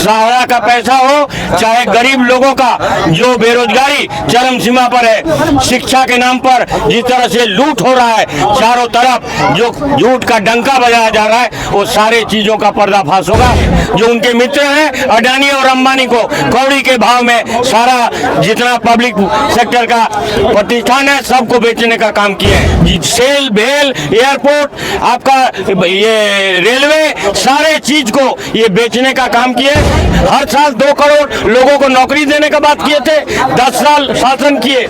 सहारा का पैसा हो, चाहे गरीब लोगों का जो बेरोजगारी चरम सीमा पर है, शिक्षा के नाम पर जिस तरह से लूट हो रहा है, चारों तरफ जो झूठ का डंका बजाया जा रहा है, वो सारे चीजों का पर्दाफाश होगा। जो उनके मित्र हैं अडानी और अंबानी को कौड़ी के भाव में सारा जितना पब्लिक सेक्टर का प्रतिष्ठान है सबको बेचने का काम किए हैं। सेल भेल एयरपोर्ट आपका ये रेलवे सारे चीज को ये बेचने का काम किए। हर साल 2 करोड़ लोगों को नौकरी देने का बात किए थे, 10 साल शासन किए,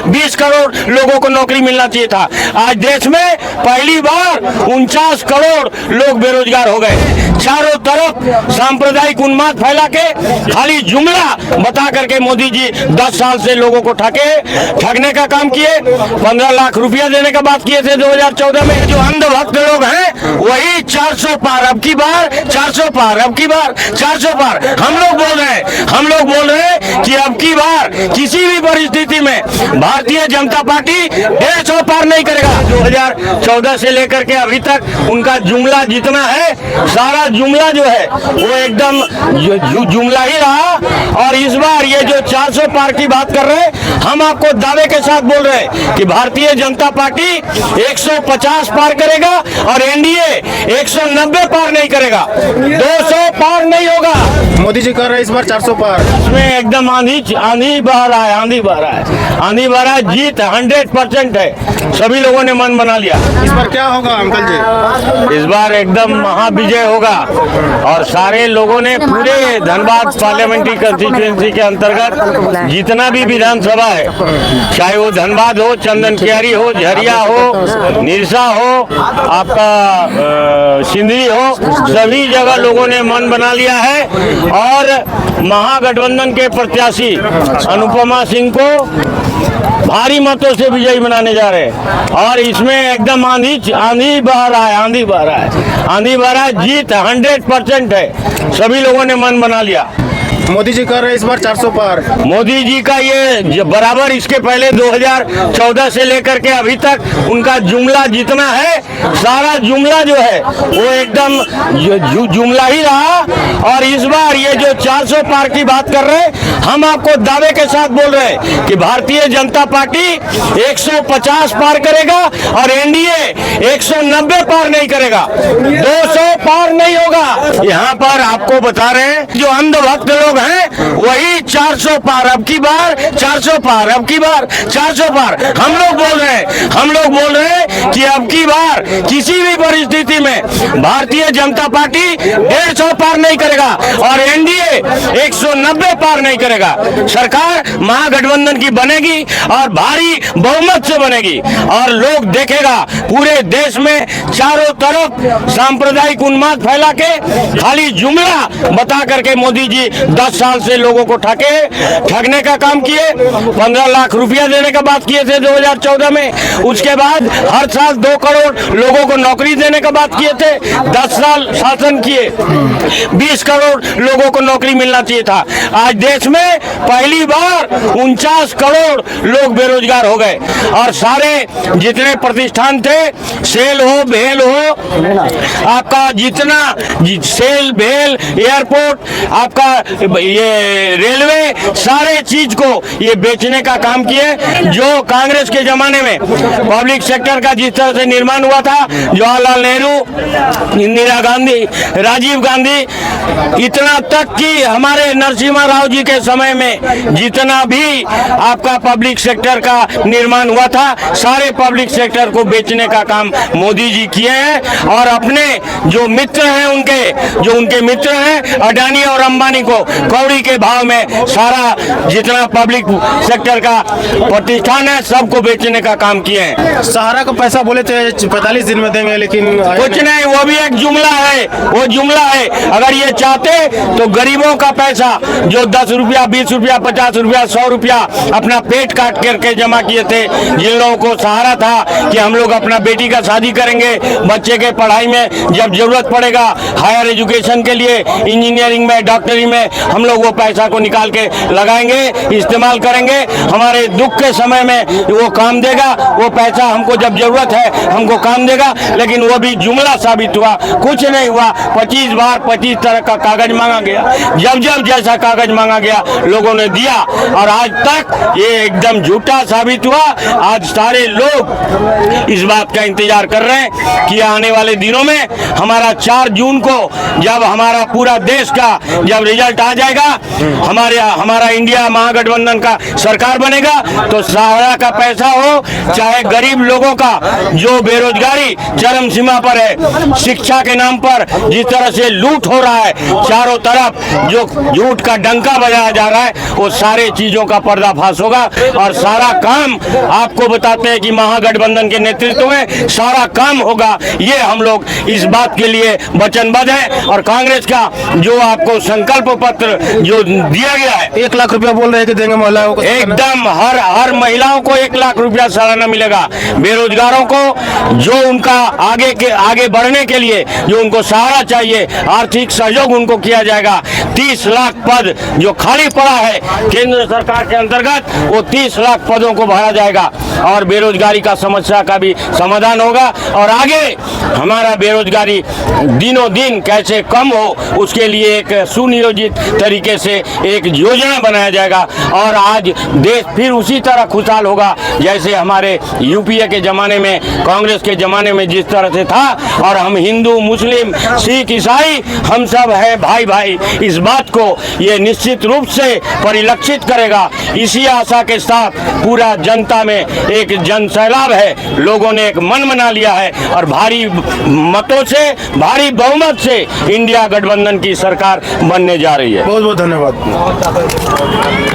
20 करोड़ लोगों को नौकरी मिलना चाहिए था। आज देश में पहली बार 49 करोड़ लोग बेरोजगार हो गए। चारों तरफ सांप्रदायिक उन्माद फैला के खाली जुमला बता करके मोदी जी 10 साल से लोगों को ठगने का काम किए। 15 लाख रुपया देने का बात किए थे 2014 में। जो अंधभक्त लोग हैं वही 400 पार, अब की बार 400 पार, अब की बार 400 पार। हम लोग बोल रहे हैं कि अब की बार किसी भी परिस्थिति में भारतीय जनता पार्टी 150 पार नहीं करेगा। 2014 से लेकर के अभी तक उनका जुमला जितना है, सारा जुमला जो है वो एकदम जुमला ही रहा। और इस बार ये जो 400 पार की बात कर रहे हैं, हम आपको दावे के साथ बोल रहे हैं कि भारतीय जनता पार्टी 150 पार करेगा और एनडीए 190 पार नहीं करेगा, 200 पार नहीं होगा। मोदी जी कर रहे हैं इस बार 400 पार। इसमें एकदम आंधी बह रहा है, जीत 100% है। सभी लोगों ने मन बना लिया। इस बार क्या होगा अंकल जी? इस बार एकदम महाविजय होगा और सारे लोगों ने पूरे धनबाद पार्लियामेंट्री कंस्टिट्यूएंसी के अंतर्गत जितना भी विधानसभा है, चाहे वो धनबाद हो, चंदन कियारी हो, झरिया हो, निरसा हो, आपका सिंदरी हो, सभी जगह लोगों ने मन बना लिया है और महागठबंधन के प्रत्याशी अनुपमा सिंह को भारी मतों से विजयी बनाने जा रहे हैं। और इसमें एकदम आंधी बह रहा है, जीत 100% है। सभी लोगों ने मन बना लिया। मोदी जी कर रहे हैं इस बार 400 पार। मोदी जी का ये बराबर इसके पहले 2014 से लेकर के अभी तक उनका जुमला जितना है, सारा जुमला जो है वो एकदम जुमला ही रहा। और इस बार ये जो 400 पार की बात कर रहे हैं, हम आपको दावे के साथ बोल रहे हैं कि भारतीय जनता पार्टी 150 पार करेगा और एनडीए 190 पार नहीं करेगा, 200 पार नहीं होगा। यहाँ पर आपको बता रहे हैं जो अंधभक्त लोग हैं वही 400 पार, अब की बार 400 पार, अब की बार 400 पार। हम लोग बोल रहे हैं कि अब की बार किसी भी परिस्थिति में भारतीय जनता पार्टी 150 पार नहीं करेगा और एनडीए 190 पार नहीं करेगा। सरकार महागठबंधन की बनेगी और भारी बहुमत से बनेगी और लोग देखेगा पूरे देश में चारों तरफ सांप्रदायिक उन्माद फैला के खाली जुमला बता करके मोदी जी 10 साल से लोगों को ठगने का काम किए। 15 लाख रुपया देने का बात किए थे 2014 में, उसके बाद हर साल 2 करोड़ लोगों को नौकरी देने का बात किए थे, 10 साल शासन किए, 20 करोड़ लोगों को नौकरी मिलना चाहिए था। आज देश में पहली बार 49 करोड़ लोग बेरोजगार हो गए और सारे जितने प्रतिष्ठान थे, सेल हो, भेल हो, आपका जितना सेल भेल एयरपोर्ट, आपका ये रेलवे, सारे चीज को ये बेचने का काम किए। जो कांग्रेस के जमाने में पब्लिक सेक्टर का जिस तरह से निर्माण हुआ था, जवाहरलाल नेहरू, इंदिरा गांधी, राजीव गांधी, इतना तक कि हमारे नरसिम्हा राव जी के समय में जितना भी आपका पब्लिक सेक्टर का निर्माण हुआ था, सारे पब्लिक सेक्टर को बेचने का काम मोदी जी किए हैं। और अपने जो मित्र हैं उनके मित्र हैं अडानी और अंबानी को कौड़ी के भाव में सारा जितना पब्लिक सेक्टर का प्रतिष्ठान है सबको बेचने का काम किए हैं। सहारा का पैसा बोले थे 45 दिन में देंगे, लेकिन कुछ नहीं, वो भी एक जुमला है, वो जुमला है। अगर ये चाहते तो गरीबों गरीबों का पैसा जो 10 रुपया, 20 रुपया, 50 रुपया, 100 रुपया अपना पेट काट करके जमा किए थे, जिन लोगों को सहारा था कि हम लोग अपना बेटी का शादी करेंगे, बच्चे के पढ़ाई में जब जरूरत पड़ेगा, हायर एजुकेशन के लिए, इंजीनियरिंग में, डॉक्टरी में, हम लोग वो पैसा को निकाल के लगाएंगे, इस्तेमाल करेंगे। हमारे दुख के समय में वो काम देगा, वो पैसा हमको जब जरूरत है हमको काम देगा। लेकिन वो भी जुमला साबित हुआ, कुछ नहीं हुआ। 25 बार 25 तरह का कागज मांगा गया, जब जब जैसा कागज मांगा गया लोगों ने दिया, और आज तक ये एकदम झूठा साबित हुआ। आज सारे लोग इस बात का इंतजार कर रहे हैं कि आने वाले दिनों में हमारा 4 जून को जब हमारा पूरा देश का जब रिजल्ट आ जाएगा, हमारा इंडिया महागठबंधन का सरकार बनेगा, तो सहारा का पैसा हो, चाहे गरीब लोगों का जो बेरोजगारी चरम सीमा पर है, शिक्षा के नाम पर जिस तरह से लूट हो रहा है, चारों तरफ जो झूठ का डंका बजाया जा रहा है, वो सारे चीजों का पर्दाफाश होगा। और सारा काम आपको बताते हैं कि महागठबंधन के नेतृत्व में सारा काम होगा। ये हम लोग इस बात के लिए वचनबद्ध हैं। और कांग्रेस का जो आपको संकल्प पत्र जो दिया गया है, 1 लाख रुपया बोल रहे हैं कि देंगे महिलाओं को। एकदम हर महिलाओं को 1 लाख रुपया सालाना मिलेगा। बेरोजगारों को जो उनका आगे बढ़ने के लिए जो उनको सहारा चाहिए, आर्थिक सहयोग उनको किया जाएगा। 30 लाख पद जो खाली पड़ा है केंद्र सरकार के अंतर्गत, वो 30 लाख पदों को भरा जाएगा और बेरोजगारी का समस्या का भी समाधान होगा। और आगे हमारा बेरोजगारी दिनों दिन कैसे कम हो, उसके लिए एक सुनियोजित तरीके से एक योजना बनाया जाएगा। और आज देश फिर उसी तरह खुशहाल होगा जैसे हमारे यूपीए के जमाने में, कांग्रेस के जमाने में जिस तरह से था। और हम हिंदू, मुस्लिम, सिख, ईसाई हम सब है भाई भाई। इस बात को ये निश्चित रूप से परिलक्षित करेगा। इसी आशा के साथ पूरा जनता में एक जन सैलाब है, लोगों ने एक मन बना लिया है और भारी मतों से, भारी बहुमत से इंडिया गठबंधन की सरकार बनने जा रही है। बहुत बहुत धन्यवाद।